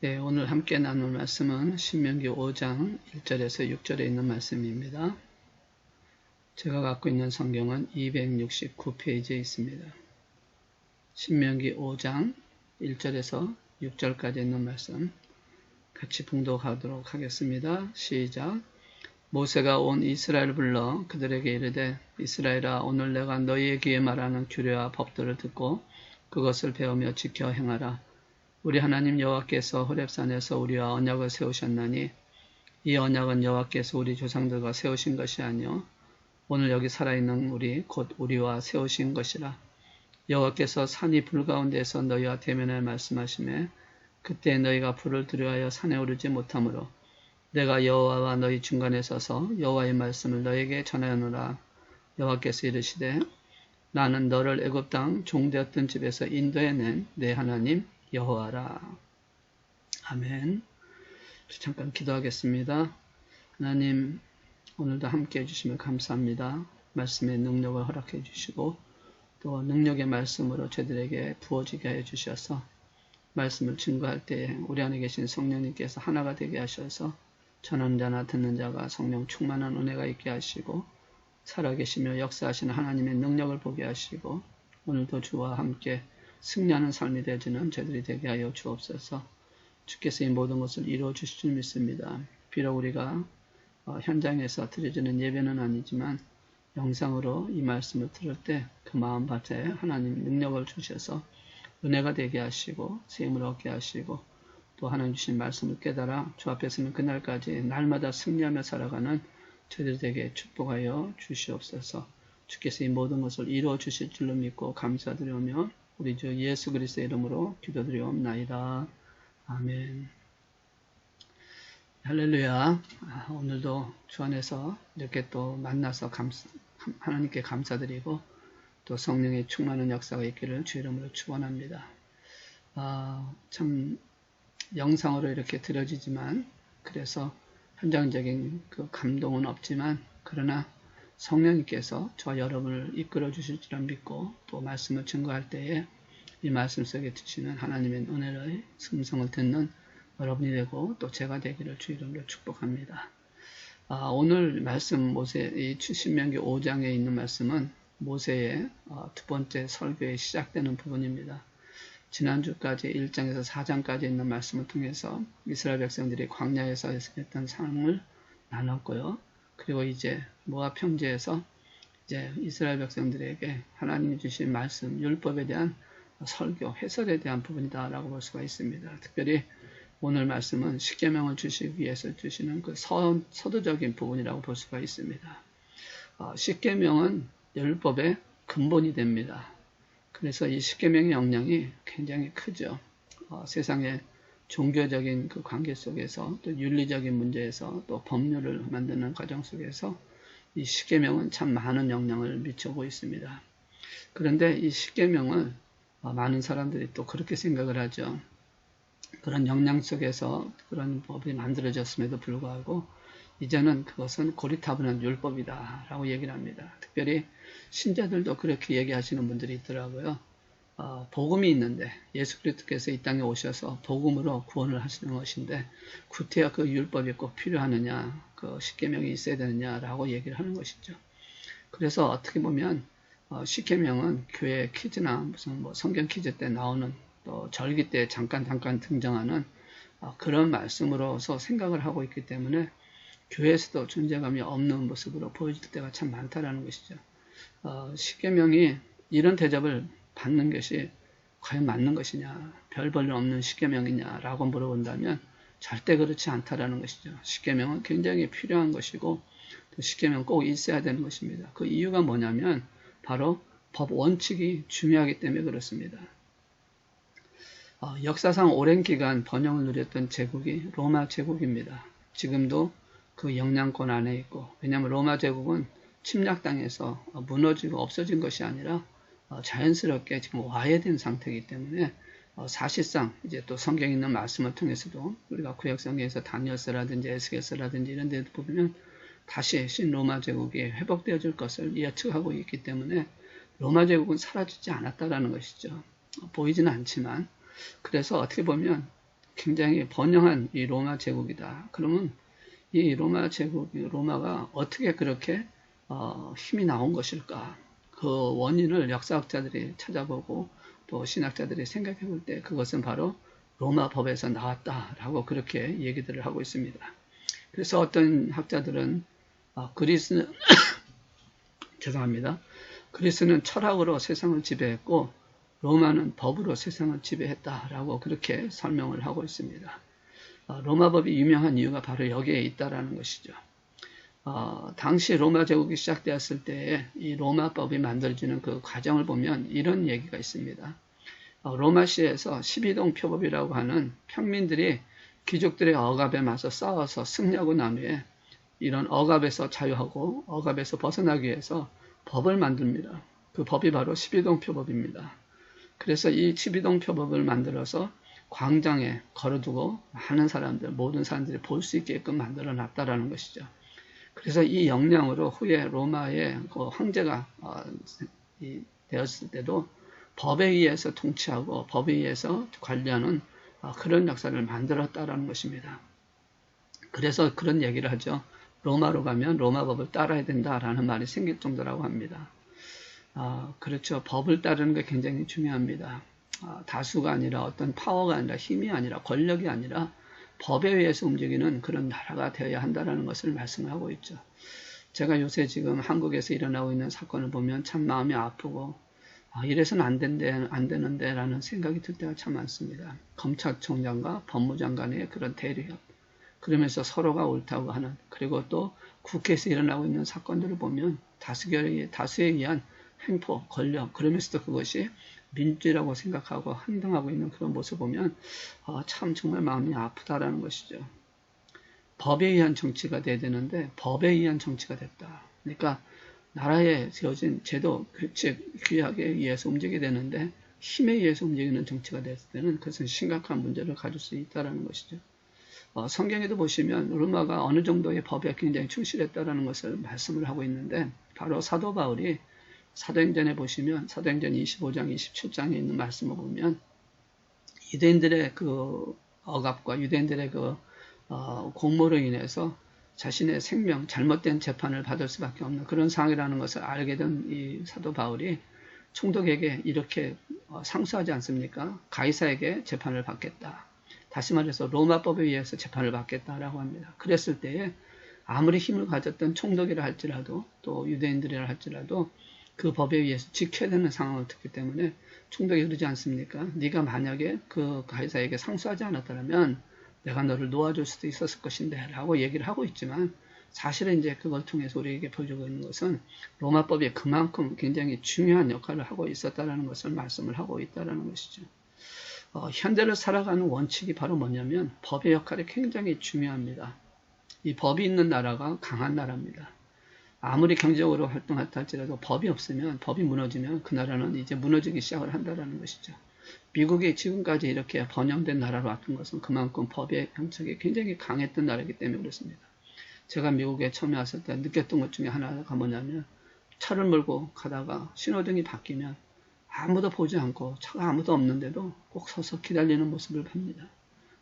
네, 오늘 함께 나눌 말씀은 신명기 5장 1절에서 6절에 있는 말씀입니다. 제가 갖고 있는 성경은 269페이지에 있습니다. 신명기 5장 1절에서 6절까지 있는 말씀 같이 봉독하도록 하겠습니다. 시작. 모세가 온 이스라엘을 불러 그들에게 이르되 이스라엘아, 오늘 내가 너희의 귀에 말하는 규례와 법도를 듣고 그것을 배우며 지켜 행하라. 우리 하나님 여호와께서 호렙산에서 우리와 언약을 세우셨나니 이 언약은 여호와께서 우리 조상들과 세우신 것이 아니요 오늘 여기 살아있는 우리 곧 우리와 세우신 것이라. 여호와께서 산이 불 가운데에서 너희와 대면하여 말씀하시매 그때 너희가 불을 두려워하여 산에 오르지 못하므로 내가 여호와와 너희 중간에 서서 여호와의 말씀을 너희에게 전하노라. 여호와께서 이르시되 나는 너를 애굽 땅 종되었던 집에서 인도해낸 내 하나님 여호와라. 아멘. 잠깐 기도하겠습니다. 하나님, 오늘도 함께 해주시면 감사합니다. 말씀의 능력을 허락해 주시고 또 능력의 말씀으로 저희들에게 부어지게 해 주셔서 말씀을 증거할 때에 우리 안에 계신 성령님께서 하나가 되게 하셔서 전하는 자나 듣는 자가 성령 충만한 은혜가 있게 하시고 살아계시며 역사하시는 하나님의 능력을 보게 하시고 오늘도 주와 함께 승리하는 삶이 되어지는 저희들이 되게 하여 주옵소서. 주께서 이 모든 것을 이루어 주실 줄 믿습니다. 비록 우리가 현장에서 드려지는 예배는 아니지만 영상으로 이 말씀을 들을 때 그 마음밭에 하나님 능력을 주셔서 은혜가 되게 하시고 세임을 얻게 하시고 또 하나님 주신 말씀을 깨달아 주 앞에 서는 그날까지 날마다 승리하며 살아가는 저희들 되게 축복하여 주시옵소서. 주께서 이 모든 것을 이루어 주실 줄로 믿고 감사드리오며 우리 주 예수 그리스도의 이름으로 기도드리옵나이다. 아멘. 할렐루야. 오늘도 주 안에서 이렇게 또 만나서 하나님께 감사드리고 또 성령의 충만한 역사가 있기를 주 이름으로 축원합니다. 참 영상으로 이렇게 들어지지만 그래서 현장적인 그 감동은 없지만 그러나 성령님께서 저와 여러분을 이끌어 주실 줄 믿고 또 말씀을 증거할 때에 이 말씀 속에 주시는 하나님의 은혜의 음성을 듣는 여러분이 되고 또 제가 되기를 주 이름으로 축복합니다. 오늘 말씀 이 신명기 5장에 있는 말씀은 모세의 두 번째 설교에 시작되는 부분입니다. 지난주까지 1장에서 4장까지 있는 말씀을 통해서 이스라엘 백성들이 광야에서 했던 삶을 나눴고요. 그리고 이제 모압 평지에서 이제 이스라엘 백성들에게 하나님이 주신 말씀, 율법에 대한 설교, 해설에 대한 부분이다라고 볼 수가 있습니다. 특별히 오늘 말씀은 십계명을 주시기 위해서 주시는 그 서두적인 부분이라고 볼 수가 있습니다. 십계명은 율법의 근본이 됩니다. 그래서 이 십계명의 영향이 굉장히 크죠. 세상의 종교적인 그 관계 속에서 또 윤리적인 문제에서 또 법률을 만드는 과정 속에서 이 십계명은 참 많은 영향을 미치고 있습니다. 그런데 이 십계명을 많은 사람들이 또 그렇게 생각을 하죠. 그런 영향 속에서 그런 법이 만들어졌음에도 불구하고 이제는 그것은 고리타분한 율법이다 라고 얘기를 합니다. 특별히 신자들도 그렇게 얘기하시는 분들이 있더라고요. 복음이 있는데 예수 그리스도께서 이 땅에 오셔서 복음으로 구원을 하시는 것인데 구태여 그 율법이 꼭 필요하느냐, 그 십계명이 있어야 되느냐라고 얘기를 하는 것이죠. 그래서 어떻게 보면 십계명은 교회 퀴즈나 무슨 성경 퀴즈 때 나오는 또 절기 때 잠깐 등장하는 그런 말씀으로서 생각을 하고 있기 때문에 교회에서도 존재감이 없는 모습으로 보여질 때가 참 많다라는 것이죠. 십계명이 이런 대접을 받는 것이 과연 맞는 것이냐, 별 볼 일 없는 십계명이냐라고 물어본다면 절대 그렇지 않다라는 것이죠. 십계명은 굉장히 필요한 것이고 또 십계명 꼭 있어야 되는 것입니다. 그 이유가 뭐냐면 바로 법 원칙이 중요하기 때문에 그렇습니다. 역사상 오랜 기간 번영을 누렸던 제국이 로마 제국입니다. 지금도 그 영향권 안에 있고, 왜냐하면 로마 제국은 침략당해서 무너지고 없어진 것이 아니라 자연스럽게 지금 와해된 상태이기 때문에 사실상 이제 또 성경에 있는 말씀을 통해서도 우리가 구약성경에서 다니엘서라든지 에스겔서라든지 이런 데 보면 다시 신로마 제국이 회복되어질 것을 예측하고 있기 때문에 로마 제국은 사라지지 않았다라는 것이죠. 보이지는 않지만 그래서 어떻게 보면 굉장히 번영한 이 로마 제국이다. 그러면 이 로마 제국, 로마가 어떻게 그렇게 힘이 나온 것일까? 그 원인을 역사학자들이 찾아보고 또 신학자들이 생각해 볼 때 그것은 바로 로마 법에서 나왔다라고 그렇게 얘기들을 하고 있습니다. 그래서 어떤 학자들은 그리스는 죄송합니다. 그리스는 철학으로 세상을 지배했고 로마는 법으로 세상을 지배했다라고 그렇게 설명을 하고 있습니다. 로마 법이 유명한 이유가 바로 여기에 있다라는 것이죠. 당시 로마 제국이 시작되었을 때 이 로마법이 만들어지는 그 과정을 보면 이런 얘기가 있습니다. 로마시에서 12동 표법이라고 하는 평민들이 귀족들의 억압에 맞서 싸워서 승리하고 난 후에 이런 억압에서 자유하고 억압에서 벗어나기 위해서 법을 만듭니다. 그 법이 바로 12동 표법입니다. 그래서 이 12동 표법을 만들어서 광장에 걸어두고 많은 사람들, 모든 사람들이 볼 수 있게끔 만들어 놨다라는 것이죠. 그래서 이 역량으로 후에 로마의 그 황제가 되었을 때도 법에 의해서 통치하고 법에 의해서 관리하는 그런 역사를 만들었다라는 것입니다. 그래서 그런 얘기를 하죠. 로마로 가면 로마 법을 따라야 된다라는 말이 생길 정도라고 합니다. 그렇죠. 법을 따르는 게 굉장히 중요합니다. 다수가 아니라 어떤 파워가 아니라 힘이 아니라 권력이 아니라 법에 의해서 움직이는 그런 나라가 되어야 한다는 것을 말씀하고 있죠. 제가 요새 지금 한국에서 일어나고 있는 사건을 보면 참 마음이 아프고 이래서는 안 되는데 라는 생각이 들 때가 참 많습니다. 검찰총장과 법무장관의 그런 대리협, 그러면서 서로가 옳다고 하는, 그리고 또 국회에서 일어나고 있는 사건들을 보면 다수에 의한 횡포, 권력, 그러면서도 그것이 민주라고 생각하고 행동하고 있는 그런 모습을 보면 참 정말 마음이 아프다라는 것이죠. 법에 의한 정치가 돼야 되는데 법에 의한 정치가 됐다. 그러니까 나라에 지어진 제도, 규칙, 규약에 의해서 움직이게 되는데 힘에 의해서 움직이는 정치가 됐을 때는 그것은 심각한 문제를 가질 수 있다는 것이죠. 성경에도 보시면 로마가 어느 정도의 법에 굉장히 충실했다는 것을 말씀을 하고 있는데 바로 사도 바울이 사도행전에 보시면 사도행전 25장, 27장에 있는 말씀을 보면 유대인들의 그 억압과 유대인들의 그 공모로 인해서 자신의 생명, 잘못된 재판을 받을 수밖에 없는 그런 상황이라는 것을 알게 된 이 사도 바울이 총독에게 이렇게 상소하지 않습니까? 가이사에게 재판을 받겠다. 다시 말해서 로마법에 의해서 재판을 받겠다라고 합니다. 그랬을 때에 아무리 힘을 가졌던 총독이라 할지라도 또 유대인들이라 할지라도 그 법에 의해서 지켜야 되는 상황을 듣기 때문에 총독이 그러지 않습니까? 네가 만약에 그 가이사에게 상소하지 않았다면 내가 너를 놓아줄 수도 있었을 것인데 라고 얘기를 하고 있지만 사실은 이제 그걸 통해서 우리에게 보여주고 있는 것은 로마법이 그만큼 굉장히 중요한 역할을 하고 있었다는 것을 말씀을 하고 있다는 것이죠. 현대를 살아가는 원칙이 바로 뭐냐면 법의 역할이 굉장히 중요합니다. 이 법이 있는 나라가 강한 나라입니다. 아무리 경제적으로 활동했다 할지라도 법이 없으면, 법이 무너지면 그 나라는 이제 무너지기 시작을 한다는 것이죠. 미국이 지금까지 이렇게 번영된 나라로 왔던 것은 그만큼 법의 형식이 굉장히 강했던 나라이기 때문에 그렇습니다. 제가 미국에 처음에 왔을 때 느꼈던 것 중에 하나가 뭐냐면 차를 몰고 가다가 신호등이 바뀌면 아무도 보지 않고 차가 아무도 없는데도 꼭 서서 기다리는 모습을 봅니다.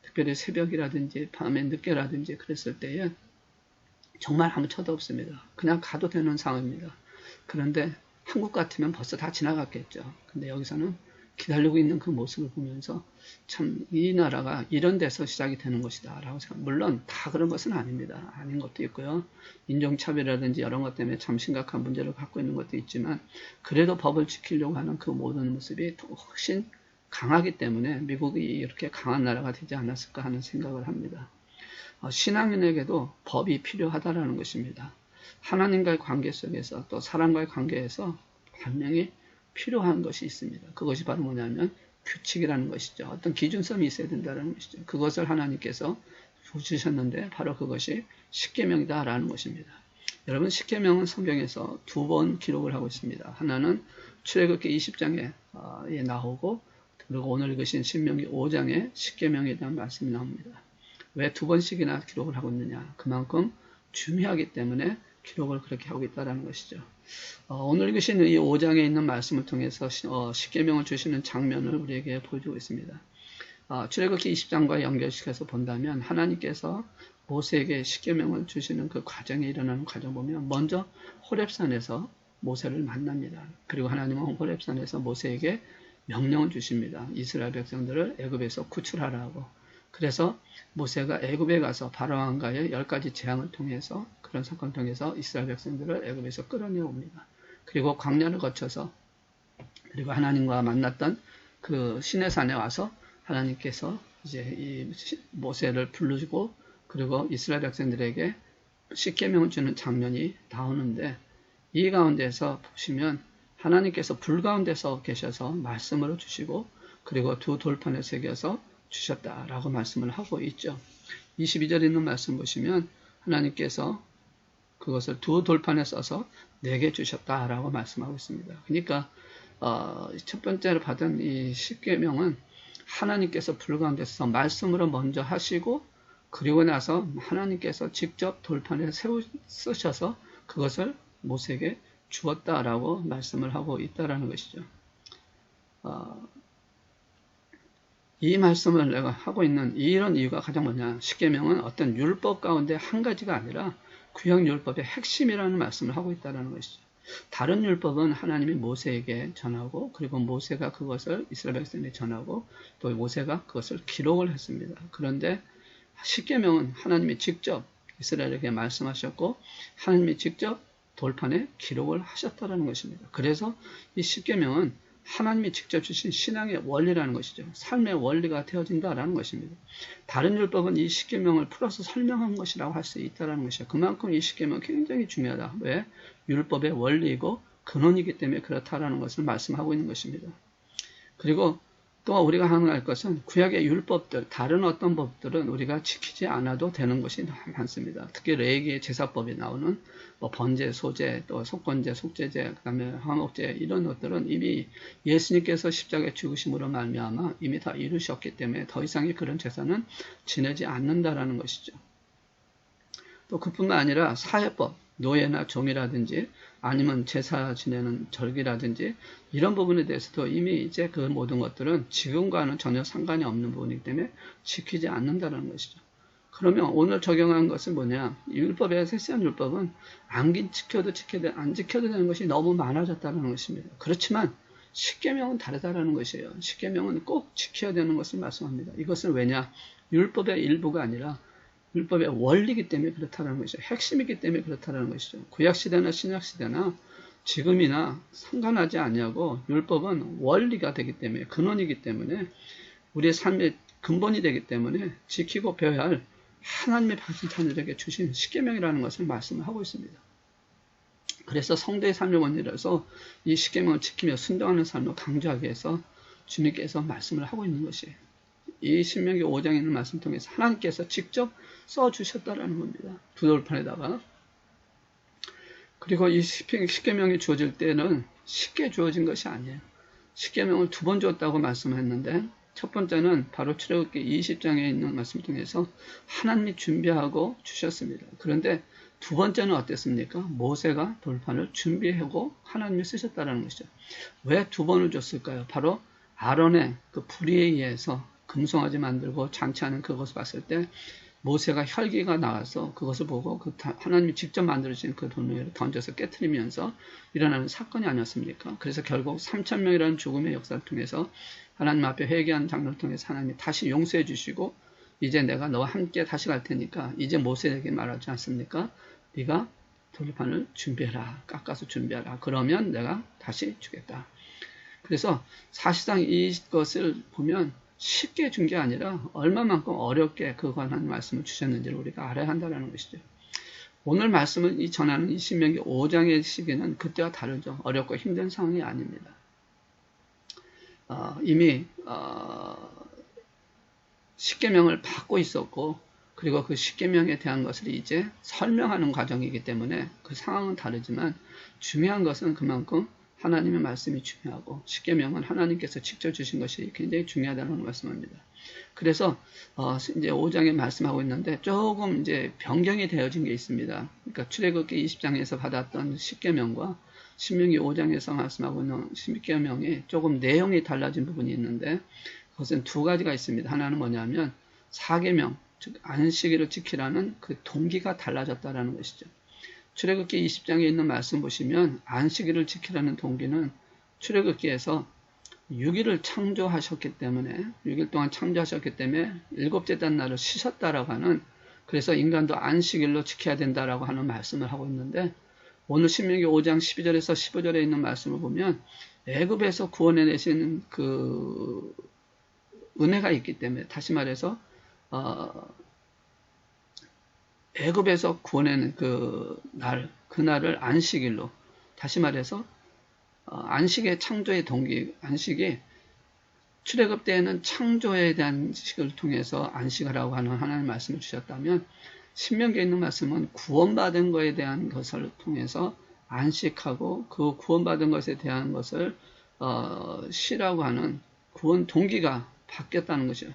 특별히 새벽이라든지 밤에 늦게라든지 그랬을 때에 정말 아무 차도 없습니다. 그냥 가도 되는 상황입니다. 그런데 한국 같으면 벌써 다 지나갔겠죠. 근데 여기서는 기다리고 있는 그 모습을 보면서 참 이 나라가 이런 데서 시작이 되는 것이다 라고 생각합니다. 물론 다 그런 것은 아닙니다. 아닌 것도 있고요. 인종차별이라든지 이런 것 때문에 참 심각한 문제를 갖고 있는 것도 있지만 그래도 법을 지키려고 하는 그 모든 모습이 훨씬 강하기 때문에 미국이 이렇게 강한 나라가 되지 않았을까 하는 생각을 합니다. 신앙인에게도 법이 필요하다라는 것입니다. 하나님과의 관계 속에서 또 사람과의 관계에서 분명히 필요한 것이 있습니다. 그것이 바로 뭐냐면 규칙이라는 것이죠. 어떤 기준점이 있어야 된다는 것이죠. 그것을 하나님께서 주셨는데 바로 그것이 십계명이다라는 것입니다. 여러분 십계명은 성경에서 두 번 기록을 하고 있습니다. 하나는 출애굽기 20장에 나오고 그리고 오늘 읽으신 신명기 5장에 십계명에 대한 말씀이 나옵니다. 왜 두 번씩이나 기록을 하고 있느냐? 그만큼 중요하기 때문에 기록을 그렇게 하고 있다는 것이죠. 오늘 읽으신 이 5장에 있는 말씀을 통해서 십계명을 주시는 장면을 우리에게 보여주고 있습니다. 출애굽기 20장과 연결시켜서 본다면 하나님께서 모세에게 십계명을 주시는 그 과정에 일어나는 과정 보면 먼저 호렙산에서 모세를 만납니다. 그리고 하나님은 호렙산에서 모세에게 명령을 주십니다. 이스라엘 백성들을 애굽에서 구출하라고. 그래서 모세가 애굽에 가서 바로왕과의 10가지 재앙을 통해서 그런 사건을 통해서 이스라엘 백성들을 애굽에서 끌어내옵니다. 그리고 광야를 거쳐서 그리고 하나님과 만났던 그 시내산에 와서 하나님께서 이제 이 모세를 부르시고 그리고 이스라엘 백성들에게 십계명을 주는 장면이 나오는데 이 가운데서 보시면 하나님께서 불 가운데서 계셔서 말씀으로 주시고 그리고 두 돌판에 새겨서 주셨다라고 말씀을 하고 있죠. 22절에 있는 말씀 보시면 하나님께서 그것을 두 돌판에 써서 내게 주셨다라고 말씀하고 있습니다. 그러니까 첫 번째로 받은 이 십계명은 하나님께서 불 가운데서 말씀으로 먼저 하시고 그리고 나서 하나님께서 직접 돌판에 쓰셔서 그것을 모세에게 주었다라고 말씀을 하고 있다라는 것이죠. 이 말씀을 내가 하고 있는 이런 이유가 가장 뭐냐? 십계명은 어떤 율법 가운데 한 가지가 아니라 구약 율법의 핵심이라는 말씀을 하고 있다는 것이죠. 다른 율법은 하나님이 모세에게 전하고 그리고 모세가 그것을 이스라엘 백성에게 전하고 또 모세가 그것을 기록을 했습니다. 그런데 십계명은 하나님이 직접 이스라엘에게 말씀하셨고 하나님이 직접 돌판에 기록을 하셨다는 것입니다. 그래서 이 십계명은 하나님이 직접 주신 신앙의 원리라는 것이죠. 삶의 원리가 되어진다라는 것입니다. 다른 율법은 이 십계명을 풀어서 설명한 것이라고 할 수 있다는 것이죠. 그만큼 이 십계명은 굉장히 중요하다. 왜? 율법의 원리이고 근원이기 때문에 그렇다라는 것을 말씀하고 있는 것입니다. 그리고 또 우리가 항할 것은 구약의 율법들, 다른 어떤 법들은 우리가 지키지 않아도 되는 것이 많습니다. 특히 레위기의 제사법이 나오는 번제, 소제, 또 속건제, 속죄제, 그다음에 화목제 이런 것들은 이미 예수님께서 십자가에 죽으심으로 말미암아 이미 다 이루셨기 때문에 더 이상의 그런 제사는 지내지 않는다라는 것이죠. 또 그뿐만 아니라 사회법, 노예나 종이라든지 아니면 제사 지내는 절기라든지 이런 부분에 대해서도 이미 이제 그 모든 것들은 지금과는 전혀 상관이 없는 부분이기 때문에 지키지 않는다는 것이죠. 그러면 오늘 적용한 것은 뭐냐? 율법의 세세한 율법은 안 지켜도 안 지켜도 되는 것이 너무 많아졌다는 것입니다. 그렇지만 십계명은 다르다라는 것이에요. 십계명은 꼭 지켜야 되는 것을 말씀합니다. 이것은 왜냐? 율법의 일부가 아니라 율법의 원리이기 때문에 그렇다는 것이죠. 핵심이기 때문에 그렇다는 것이죠. 구약시대나 신약시대나 지금이나 상관하지 않냐고 율법은 원리가 되기 때문에 근원이기 때문에 우리의 삶의 근본이 되기 때문에 지키고 배워야 할 하나님의 백성 자녀들에게 주신 십계명이라는 것을 말씀을 하고 있습니다. 그래서 성도의 삶의 원리라서 이 십계명을 지키며 순종하는 삶을 강조하기 위해서 주님께서 말씀을 하고 있는 것이에요. 이 신명기 5장에 있는 말씀 통해서 하나님께서 직접 써주셨다라는 겁니다. 두 돌판에다가. 그리고 이 십계명이 주어질 때는 쉽게 주어진 것이 아니에요. 십계명을 두 번 주었다고 말씀했는데 첫 번째는 바로 출애굽기 20장에 있는 말씀 통해서 하나님이 준비하고 주셨습니다. 그런데 두 번째는 어땠습니까? 모세가 돌판을 준비하고 하나님이 쓰셨다는 것이죠. 왜 두 번을 줬을까요? 바로 아론의 그 불의에 의해서 금송아지 만들고 장치하는 그것을 봤을 때 모세가 혈기가 나와서 그것을 보고 하나님이 직접 만들어진 그 돌멩이를 던져서 깨트리면서 일어나는 사건이 아니었습니까? 그래서 결국 3,000명이라는 죽음의 역사를 통해서 하나님 앞에 회개하는 장면을 통해서 하나님이 다시 용서해 주시고 이제 내가 너와 함께 다시 갈 테니까 이제 모세에게 말하지 않습니까? 네가 돌판을 준비해라. 깎아서 준비하라. 그러면 내가 다시 주겠다. 그래서 사실상 이것을 보면 쉽게 준 게 아니라 얼마만큼 어렵게 그에 관한 말씀을 주셨는지를 우리가 알아야 한다는 것이죠. 오늘 말씀을 전하는 이 신명기 5장의 시기는 그때와 다르죠. 어렵고 힘든 상황이 아닙니다. 이미 십계명을 받고 있었고 그리고 그 십계명에 대한 것을 이제 설명하는 과정이기 때문에 그 상황은 다르지만 중요한 것은 그만큼 하나님의 말씀이 중요하고 십계명은 하나님께서 직접 주신 것이 굉장히 중요하다는 말씀입니다. 그래서 이제 5장에 말씀하고 있는데 조금 이제 변경이 되어진 게 있습니다. 그러니까 출애굽기 20장에서 받았던 십계명과 신명기 5장에서 말씀하고 있는 십계명이 조금 내용이 달라진 부분이 있는데 그것은 두 가지가 있습니다. 하나는 뭐냐면 사계명, 즉 안식일을 지키라는 그 동기가 달라졌다라는 것이죠. 출애굽기 20장에 있는 말씀 보시면 안식일을 지키라는 동기는 출애굽기에서 6일을 창조하셨기 때문에 6일 동안 창조하셨기 때문에 일곱째 날을 쉬셨다라고 하는, 그래서 인간도 안식일로 지켜야 된다라고 하는 말씀을 하고 있는데, 오늘 신명기 5장 12절에서 15절에 있는 말씀을 보면 애굽에서 구원해 내신 그 은혜가 있기 때문에, 다시 말해서 애굽에서 구원해낸 그날을 안식일로, 다시 말해서 안식의 창조의 동기, 안식이 출애굽 때에는 창조에 대한 식을 통해서 안식하라고 하는 하나님의 말씀을 주셨다면, 신명기에 있는 말씀은 구원받은 것에 대한 것을 통해서 안식하고 그 구원받은 것에 대한 것을 쉬라고 하는 구원 동기가 바뀌었다는 것이죠.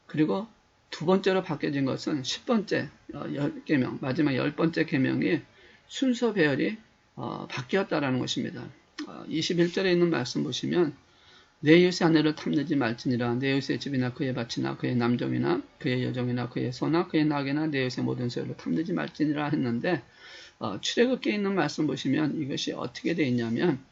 그리고 두 번째로 바뀌어진 것은 10번째 10계명, 마지막 10번째 계명이 순서 배열이 바뀌었다라는 것입니다. 21절에 있는 말씀 보시면 내 이웃의 아내를 탐내지 말지니라. 내 이웃의 집이나 그의 밭이나 그의 남종이나 그의 여종이나 그의 소나 그의 낙이나 내 이웃의 모든 소유를 탐내지 말지니라 했는데, 출애굽기에 있는 말씀 보시면 이것이 어떻게 되어 있냐면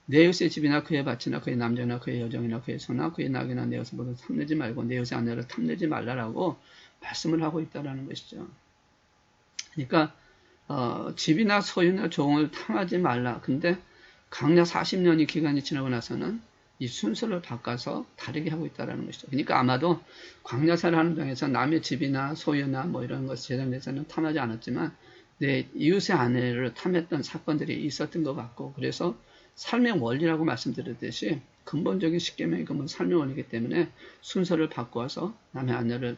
내 이웃의 집이나 그의 밭이나 그의 남종이나 그의 여종이나 그의 소나 그의 낙이나 내 이웃의 모든 탐내지 말고 내 이웃의 아내를 탐내지 말라라고 말씀을 하고 있다라는 것이죠. 그러니까 집이나 소유나 종을 탐하지 말라. 근데 강약 40년이 기간이 지나고 나서는 이 순서를 바꿔서 다르게 하고 있다는 것이죠. 그러니까 아마도 광야사를 하는 중에서 남의 집이나 소유나 뭐 이런 것 재정에서는 탐하지 않았지만 내 이웃의 아내를 탐했던 사건들이 있었던 것 같고, 그래서 삶의 원리라고 말씀드렸듯이 근본적인 십계명이 삶의 원리이기 때문에 순서를 바꿔서 남의 아내를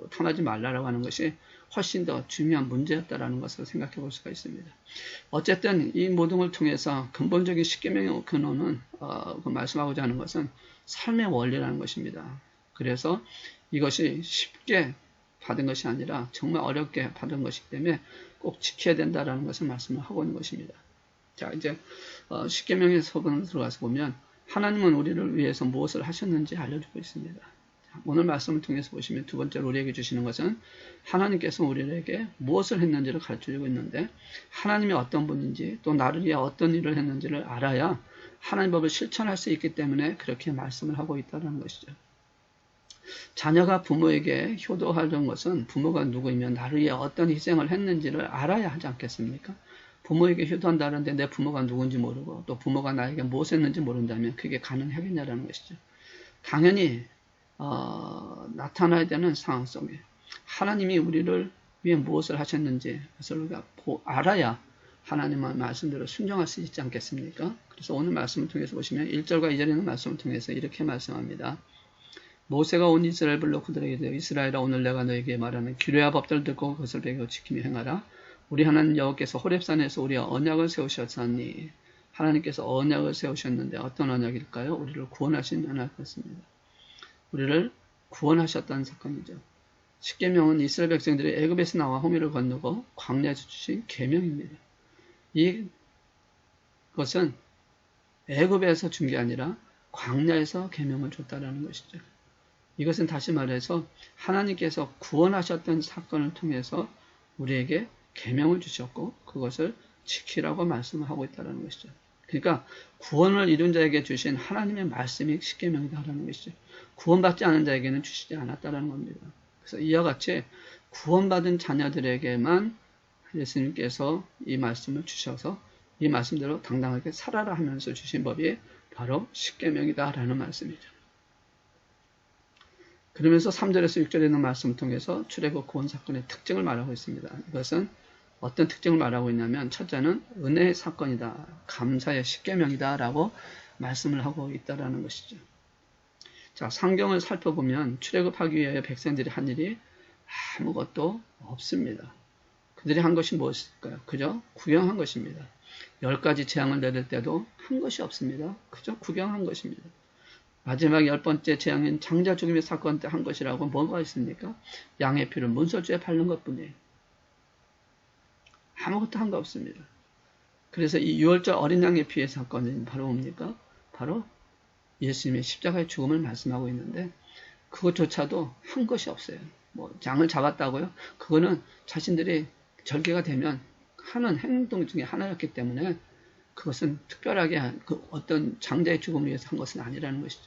탐하지 말라라고 하는 것이 훨씬 더 중요한 문제였다라는 것을 생각해 볼 수가 있습니다. 어쨌든 이 모든 걸 통해서 근본적인 십계명의 근원은 말씀하고자 하는 것은 삶의 원리라는 것입니다. 그래서 이것이 쉽게 받은 것이 아니라 정말 어렵게 받은 것이기 때문에 꼭 지켜야 된다라는 것을 말씀을 하고 있는 것입니다. 자, 이제 십계명의 서론으로 들어가서 보면 하나님은 우리를 위해서 무엇을 하셨는지 알려주고 있습니다. 자, 오늘 말씀을 통해서 보시면 두 번째로 우리에게 주시는 것은 하나님께서 우리에게 무엇을 했는지를 가르쳐주고 있는데, 하나님이 어떤 분인지 또 나를 위해 어떤 일을 했는지를 알아야 하나님 법을 실천할 수 있기 때문에 그렇게 말씀을 하고 있다는 것이죠. 자녀가 부모에게 효도하는 것은 부모가 누구이면 나를 위해 어떤 희생을 했는지를 알아야 하지 않겠습니까? 부모에게 효도한다는데 내 부모가 누군지 모르고 또 부모가 나에게 무엇을 했는지 모른다면 그게 가능하겠냐라는 것이죠. 당연히 나타나야 되는 상황 속에 하나님이 우리를 위해 무엇을 하셨는지 그것을 우리가 알아야 하나님의 말씀대로 순종할 수 있지 않겠습니까? 그래서 오늘 말씀을 통해서 보시면 1절과 2절에 있는 말씀을 통해서 이렇게 말씀합니다. 모세가 온 이스라엘 불러 그들에게 이르되 이스라엘아, 오늘 내가 너에게 말하는 규례와 법들을 듣고 그것을 배겨 지키며 행하라. 우리 하나님 여호와께서 호렙산에서 우리와 언약을 세우셨사니, 하나님께서 언약을 세우셨는데 어떤 언약일까요? 우리를 구원하신 언약이었습니다. 우리를 구원하셨다는 사건이죠. 십계명은 이스라엘 백성들이 애굽에서 나와 호미를 건너고 광야에서 주신 계명입니다. 이것은 애굽에서 준 게 아니라 광야에서 계명을 줬다라는 것이죠. 이것은 다시 말해서 하나님께서 구원하셨던 사건을 통해서 우리에게 계명을 주셨고 그것을 지키라고 말씀을 하고 있다는 것이죠. 그러니까 구원을 이룬 자에게 주신 하나님의 말씀이 십계명이다라는 것이죠. 구원받지 않은 자에게는 주시지 않았다는 겁니다. 그래서 이와 같이 구원받은 자녀들에게만 예수님께서 이 말씀을 주셔서 이 말씀대로 당당하게 살아라 하면서 주신 법이 바로 십계명이다라는 말씀이죠. 그러면서 3절에서 6절에 있는 말씀을 통해서 출애굽 구원 사건의 특징을 말하고 있습니다. 이것은 어떤 특징을 말하고 있냐면, 첫째는 은혜의 사건이다, 감사의 십계명이다 라고 말씀을 하고 있다는 것이죠. 자, 성경을 살펴보면 출애굽하기 위해 백성들이 한 일이 아무것도 없습니다. 그들이 한 것이 무엇일까요? 그저 구경한 것입니다. 10가지 재앙을 내릴 때도 한 것이 없습니다. 그저 구경한 것입니다. 마지막 10번째 재앙인 장자 죽임의 사건 때 한 것이라고 뭐가 있습니까? 양의 피를 문설주에 바른 것뿐이에요. 아무것도 한 거 없습니다. 그래서 이 6월절 어린 양의 피의 사건은 바로 뭡니까? 바로 예수님의 십자가의 죽음을 말씀하고 있는데 그것조차도 한 것이 없어요. 뭐 장을 잡았다고요? 그거는 자신들이 절개가 되면 하는 행동 중에 하나였기 때문에 그것은 특별하게 그 어떤 장자의 죽음을 위해서 한 것은 아니라는 것이죠.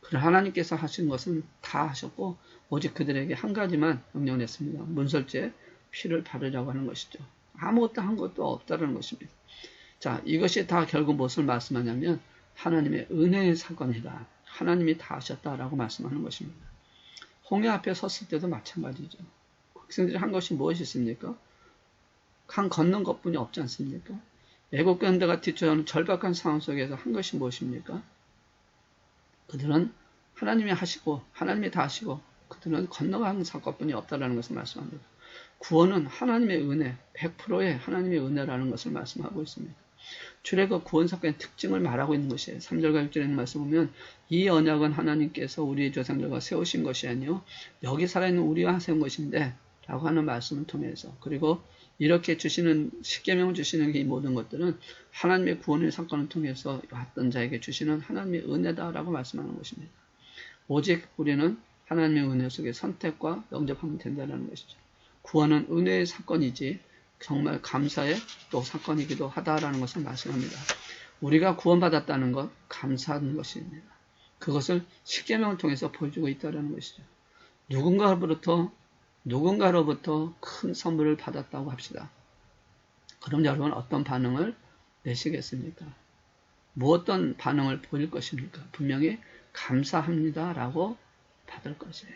그러나 하나님께서 하신 것은 다 하셨고 오직 그들에게 한 가지만 명령을 했습니다. 문설주에 피를 바르라고 하는 것이죠. 아무것도 한 것도 없다는 것입니다. 자, 이것이 다 결국 무엇을 말씀하냐면 하나님의 은혜의 사건이다. 하나님이 다 하셨다라고 말씀하는 것입니다. 홍해 앞에 섰을 때도 마찬가지죠. 백성들이 한 것이 무엇이 있습니까? 강 건넌 것뿐이 없지 않습니까? 애국 군대가 뒤쫓아오는 절박한 상황 속에서 한 것이 무엇입니까? 그들은 하나님이 하시고 하나님이 다 하시고 그들은 건너가는 사건뿐이 없다라는 것을 말씀합니다. 구원은 하나님의 은혜, 100%의 하나님의 은혜라는 것을 말씀하고 있습니다. 출애굽 구원 사건의 특징을 말하고 있는 것이에요. 3절과 6절에 있는 말씀 보면 이 언약은 하나님께서 우리 조상들과 세우신 것이 아니요 여기 살아있는 우리와 세운 것인데 라고 하는 말씀을 통해서 그리고 이렇게 주시는 십계명을 주시는 이 모든 것들은 하나님의 구원의 사건을 통해서 왔던 자에게 주시는 하나님의 은혜다라고 말씀하는 것입니다. 오직 우리는 하나님의 은혜 속에 선택과 영접하면 된다는 것이죠. 구원은 은혜의 사건이지 정말 감사의 또 사건이기도 하다라는 것을 말씀합니다. 우리가 구원받았다는 것 감사하는 것입니다. 그것을 십계명을 통해서 보여주고 있다는 것이죠. 누군가로부터 큰 선물을 받았다고 합시다. 그럼 여러분 어떤 반응을 내시겠습니까? 어떤 반응을 보일 것입니까? 분명히 감사합니다 라고 받을 것이에요.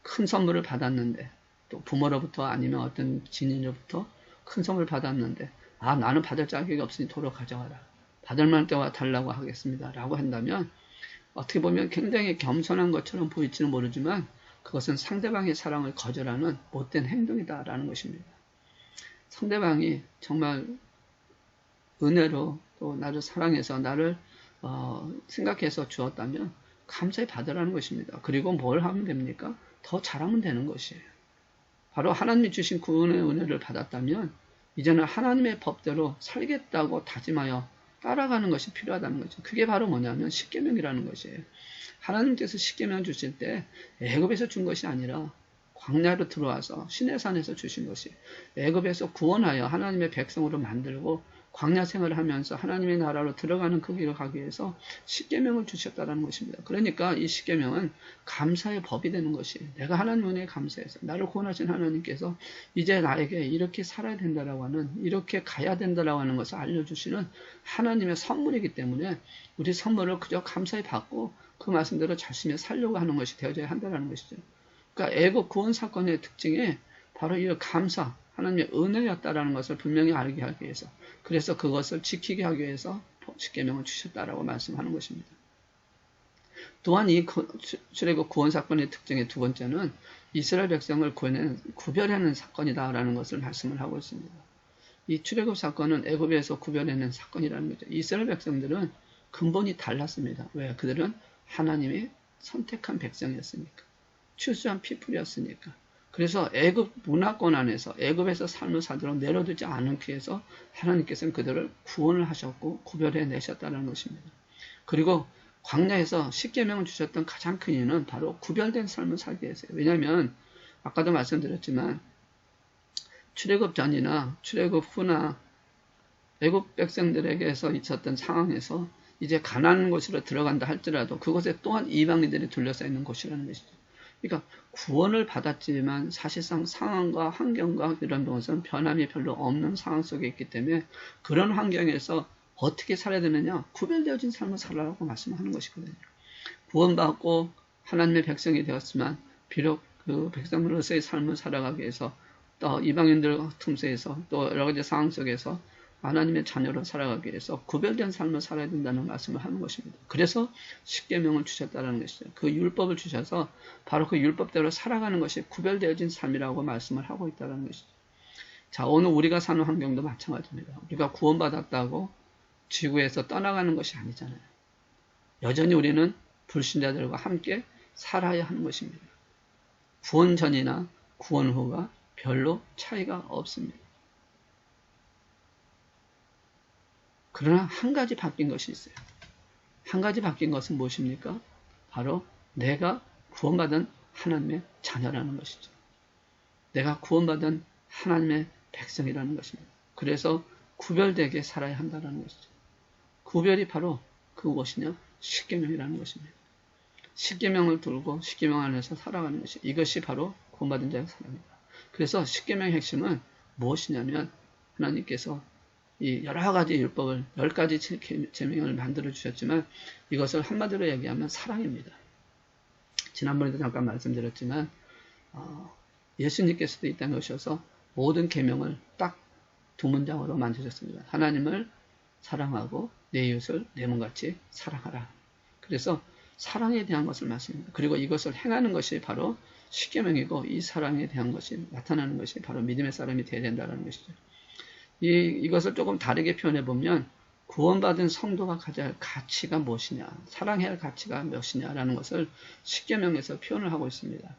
큰 선물을 받았는데 또 부모로부터 아니면 어떤 지인으로부터 큰 선물 받았는데 나는 받을 자격이 없으니 도로 가져와라. 받을 만한 때와 달라고 하겠습니다. 라고 한다면 어떻게 보면 굉장히 겸손한 것처럼 보일지는 모르지만 그것은 상대방의 사랑을 거절하는 못된 행동이다라는 것입니다. 상대방이 정말 은혜로 또 나를 사랑해서 나를 생각해서 주었다면 감사히 받으라는 것입니다. 그리고 뭘 하면 됩니까? 더 잘하면 되는 것이에요. 바로 하나님이 주신 구원의 은혜를 받았다면 이제는 하나님의 법대로 살겠다고 다짐하여 따라가는 것이 필요하다는 거죠. 그게 바로 뭐냐면 십계명이라는 것이에요. 하나님께서 십계명 주실 때 애굽에서 준 것이 아니라 광야로 들어와서 시내산에서 주신 것이 애굽에서 구원하여 하나님의 백성으로 만들고 광야 생활을 하면서 하나님의 나라로 들어가는 그 길을 가기 위해서 십계명을 주셨다는 것입니다. 그러니까 이 십계명은 감사의 법이 되는 것이에요. 내가 하나님 은혜에 감사해서 나를 구원하신 하나님께서 이제 나에게 이렇게 살아야 된다라고 하는 이렇게 가야 된다라고 하는 것을 알려주시는 하나님의 선물이기 때문에 우리 선물을 그저 감사히 받고 그 말씀대로 열심히 살려고 하는 것이 되어져야 한다는 것이죠. 그러니까 애국 구원 사건의 특징이 바로 이 감사, 하나님의 은혜였다라는 것을 분명히 알게 하기 위해서 그래서 그것을 지키게 하기 위해서 십계명을 주셨다라고 말씀하는 것입니다. 또한 이 출애굽 구원 사건의 특징의 두 번째는 이스라엘 백성을 구별하는 사건이다라는 것을 말씀을 하고 있습니다. 이 출애굽 사건은 애굽에서 구별해낸 사건이라는 거죠. 이스라엘 백성들은 근본이 달랐습니다. 왜? 그들은 하나님이 선택한 백성이었으니까. 추수한 피플이었으니까. 그래서 애굽 문화권 안에서 애굽에서 삶을 살도록 내려두지 않기 위해서 하나님께서는 그들을 구원을 하셨고 구별해 내셨다는 것입니다. 그리고 광야에서 십계명을 주셨던 가장 큰 이유는 바로 구별된 삶을 살기 위해서요. 왜냐하면 아까도 말씀드렸지만 출애굽 전이나 출애굽 후나 애굽 백성들에게서 있었던 상황에서 이제 가나안 곳으로 들어간다 할지라도 그곳에 또한 이방인들이 둘러싸여 있는 곳이라는 것이죠. 그러니까 구원을 받았지만 사실상 상황과 환경과 이런 것은 변함이 별로 없는 상황 속에 있기 때문에 그런 환경에서 어떻게 살아야 되느냐? 구별되어진 삶을 살아라고 말씀하는 것이거든요. 구원받고 하나님의 백성이 되었지만 비록 그 백성으로서의 삶을 살아가기 위해서 또 이방인들 틈새에서 또 여러 가지 상황 속에서 하나님의 자녀로 살아가기 위해서 구별된 삶을 살아야 된다는 말씀을 하는 것입니다. 그래서 십계명을 주셨다는 것이죠. 그 율법을 주셔서 바로 그 율법대로 살아가는 것이 구별되어진 삶이라고 말씀을 하고 있다는 것이죠. 자, 오늘 우리가 사는 환경도 마찬가지입니다. 우리가 구원받았다고 지구에서 떠나가는 것이 아니잖아요. 여전히 우리는 불신자들과 함께 살아야 하는 것입니다. 구원 전이나 구원 후가 별로 차이가 없습니다. 그러나 한 가지 바뀐 것이 있어요. 한 가지 바뀐 것은 무엇입니까? 바로 내가 구원받은 하나님의 자녀라는 것이죠. 내가 구원받은 하나님의 백성이라는 것입니다. 그래서 구별되게 살아야 한다는 것이죠. 구별이 바로 그것이냐? 십계명이라는 것입니다. 십계명을 두고 십계명 안에서 살아가는 것이 이것이 바로 구원받은 자의 삶입니다. 그래서 십계명의 핵심은 무엇이냐면 하나님께서 이 여러 가지 율법을 10가지 계명을 만들어 주셨지만 이것을 한마디로 얘기하면 사랑입니다. 지난번에도 잠깐 말씀드렸지만 예수님께서도 이 땅에 오셔서 모든 계명을 딱 두 문장으로 만드셨습니다. 하나님을 사랑하고 내 이웃을 내 몸같이 사랑하라. 그래서 사랑에 대한 것을 말씀합니다. 그리고 이것을 행하는 것이 바로 십계명이고 이 사랑에 대한 것이 나타나는 것이 바로 믿음의 사람이 되어야 된다는 것이죠. 이것을 조금 다르게 표현해 보면 구원받은 성도가 가져야 할 가치가 무엇이냐, 사랑해야 할 가치가 무엇이냐라는 것을 십계명에서 표현을 하고 있습니다.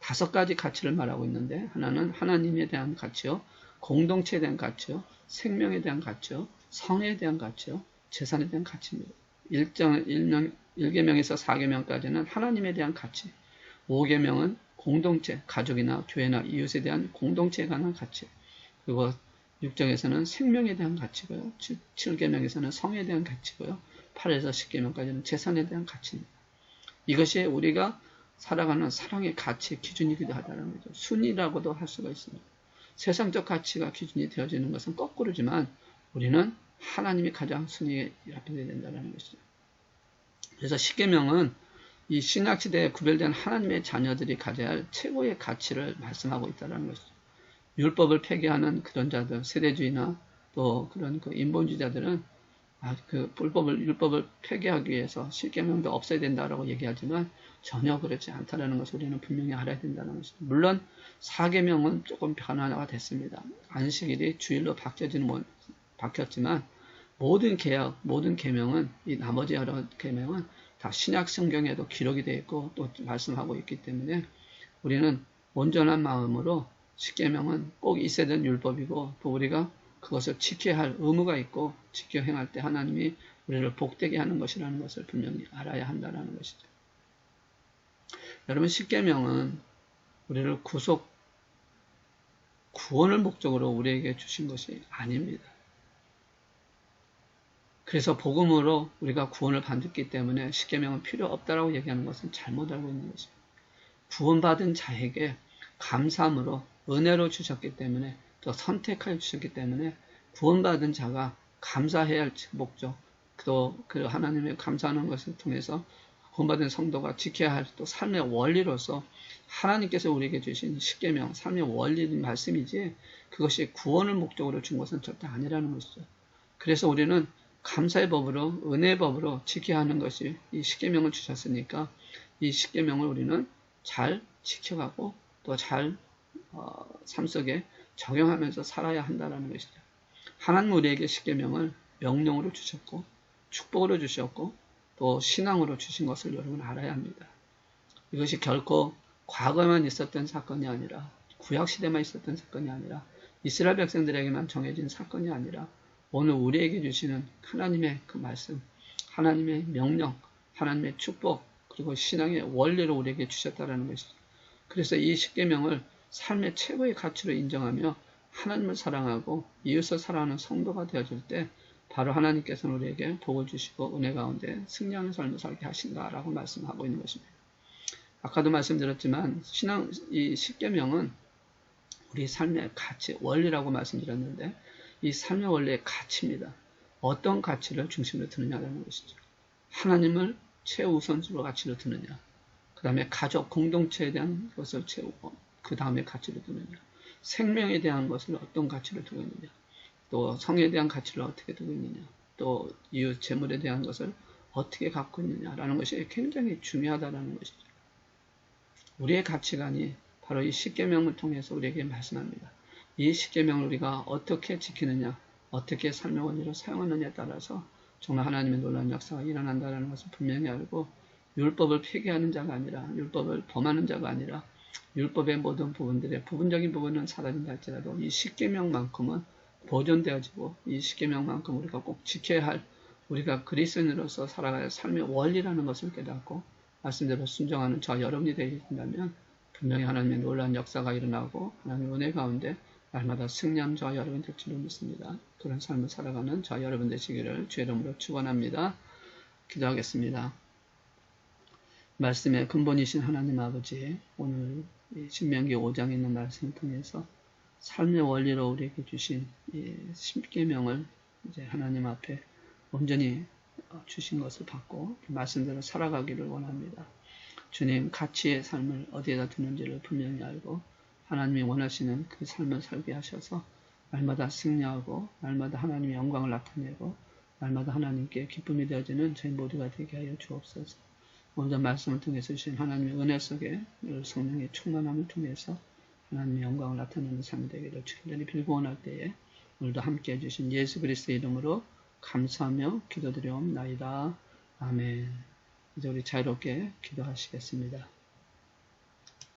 5가지 가치를 말하고 있는데 하나는 하나님에 대한 가치요, 공동체에 대한 가치요, 생명에 대한 가치요, 성에 대한 가치요, 재산에 대한 가치입니다. 1계명에서 4계명까지는 하나님에 대한 가치, 5계명은 공동체, 가족이나 교회나 이웃에 대한 공동체에 관한 가치, 그리고 6장에서는 생명에 대한 가치고요. 7계명에서는 성에 대한 가치고요. 8에서 10계명까지는 재산에 대한 가치입니다. 이것이 우리가 살아가는 사랑의 가치 기준이기도 하다는 거죠. 순위라고도 할 수가 있습니다. 세상적 가치가 기준이 되어지는 것은 거꾸로지만 우리는 하나님이 가장 순위에 앞서야 된다는 것이죠. 그래서 십계명은 이 신약시대에 구별된 하나님의 자녀들이 가져야 할 최고의 가치를 말씀하고 있다는 것이죠. 율법을 폐기하는 그런 자들, 세대주의나 또 그런 인본주의자들은 율법을 폐기하기 위해서 십계명도 없어야 된다라고 얘기하지만 전혀 그렇지 않다는 것을 우리는 분명히 알아야 된다는 것이죠. 물론 4계명은 조금 변화가 됐습니다. 안식일이 주일로 바뀌었지만 모든 계약, 모든 계명은 이 나머지 여러 계명은 다 신약 성경에도 기록이 되어 있고 또 말씀하고 있기 때문에 우리는 온전한 마음으로 십계명은 꼭 있어야 되는 율법이고 또 우리가 그것을 지켜야 할 의무가 있고 지켜 행할 때 하나님이 우리를 복되게 하는 것이라는 것을 분명히 알아야 한다는 것이죠. 여러분 십계명은 우리를 구원을 목적으로 우리에게 주신 것이 아닙니다. 그래서 복음으로 우리가 구원을 받았기 때문에 십계명은 필요 없다라고 얘기하는 것은 잘못 알고 있는 것입니다. 구원받은 자에게 감사함으로 은혜로 주셨기 때문에 또 선택하여 주셨기 때문에 구원받은 자가 감사해야 할 목적, 또 그 하나님의 감사하는 것을 통해서 구원받은 성도가 지켜야 할 또 삶의 원리로서 하나님께서 우리에게 주신 십계명, 삶의 원리는 말씀이지 그것이 구원을 목적으로 준 것은 절대 아니라는 것이죠. 그래서 우리는 감사의 법으로 은혜의 법으로 지켜야 하는 것이 이 십계명을 주셨으니까 이 십계명을 우리는 잘 지켜가고 또 잘 삶 속에 적용하면서 살아야 한다는 것이죠. 하나님 우리에게 십계명을 명령으로 주셨고 축복으로 주셨고 또 신앙으로 주신 것을 여러분 알아야 합니다. 이것이 결코 과거에만 있었던 사건이 아니라 구약시대만 있었던 사건이 아니라 이스라엘 백성들에게만 정해진 사건이 아니라 오늘 우리에게 주시는 하나님의 그 말씀, 하나님의 명령, 하나님의 축복 그리고 신앙의 원리를 우리에게 주셨다는 것이죠. 그래서 이 십계명을 삶의 최고의 가치로 인정하며 하나님을 사랑하고 이웃을 사랑하는 성도가 되어질 때 바로 하나님께서는 우리에게 복을 주시고 은혜 가운데 승리하는 삶을 살게 하신다라고 말씀하고 있는 것입니다. 아까도 말씀드렸지만 이 십계명은 우리 삶의 가치, 원리라고 말씀드렸는데 이 삶의 원리의 가치입니다. 어떤 가치를 중심으로 두느냐라는 것이죠. 하나님을 최우선으로 가치로 두느냐, 그 다음에 가족, 공동체에 대한 것을 채우고 그 다음에 가치를 두느냐, 생명에 대한 것을 어떤 가치를 두고 있느냐, 또 성에 대한 가치를 어떻게 두고 있느냐, 또 이웃 재물에 대한 것을 어떻게 갖고 있느냐라는 것이 굉장히 중요하다는 것이죠. 우리의 가치관이 바로 이 십계명을 통해서 우리에게 말씀합니다. 이 십계명을 우리가 어떻게 지키느냐, 어떻게 삶의 원리로 사용하느냐에 따라서 정말 하나님의 놀라운 역사가 일어난다는 것을 분명히 알고 율법을 폐기하는 자가 아니라 율법을 범하는 자가 아니라 율법의 모든 부분들의 부분적인 부분은 사라진다 할지라도 이 십계명만큼은 보존되어지고 이 십계명만큼 우리가 꼭 지켜야 할 우리가 그리스도인으로서 살아가야 삶의 원리라는 것을 깨닫고 말씀대로 순종하는 저 여러분이 되신다면 분명히 하나님의 놀라운 역사가 일어나고 하나님의 은혜 가운데 날마다 승리하는 저와 여러분 될 줄로 믿습니다. 그런 삶을 살아가는 저와 여러분 되시기를 주의 이름으로 축원합니다. 기도하겠습니다. 말씀의 근본이신 하나님 아버지, 오늘 신명기 5장에 있는 말씀을 통해서 삶의 원리로 우리에게 주신 이 십계명을 이제 하나님 앞에 온전히 주신 것을 받고 말씀대로 살아가기를 원합니다. 주님, 가치의 삶을 어디에다 두는지를 분명히 알고 하나님이 원하시는 그 삶을 살게 하셔서 날마다 승리하고 날마다 하나님의 영광을 나타내고 날마다 하나님께 기쁨이 되어지는 저희 모두가 되게 하여 주옵소서. 오늘 말씀을 통해서 주신 하나님의 은혜 속에 성령의 충만함을 통해서 하나님의 영광을 나타내는 삶이 되기를 주님들이 빌고 원할 때에 오늘도 함께해 주신 예수 그리스도의 이름으로 감사하며 기도드리옵나이다. 아멘. 이제 우리 자유롭게 기도하시겠습니다.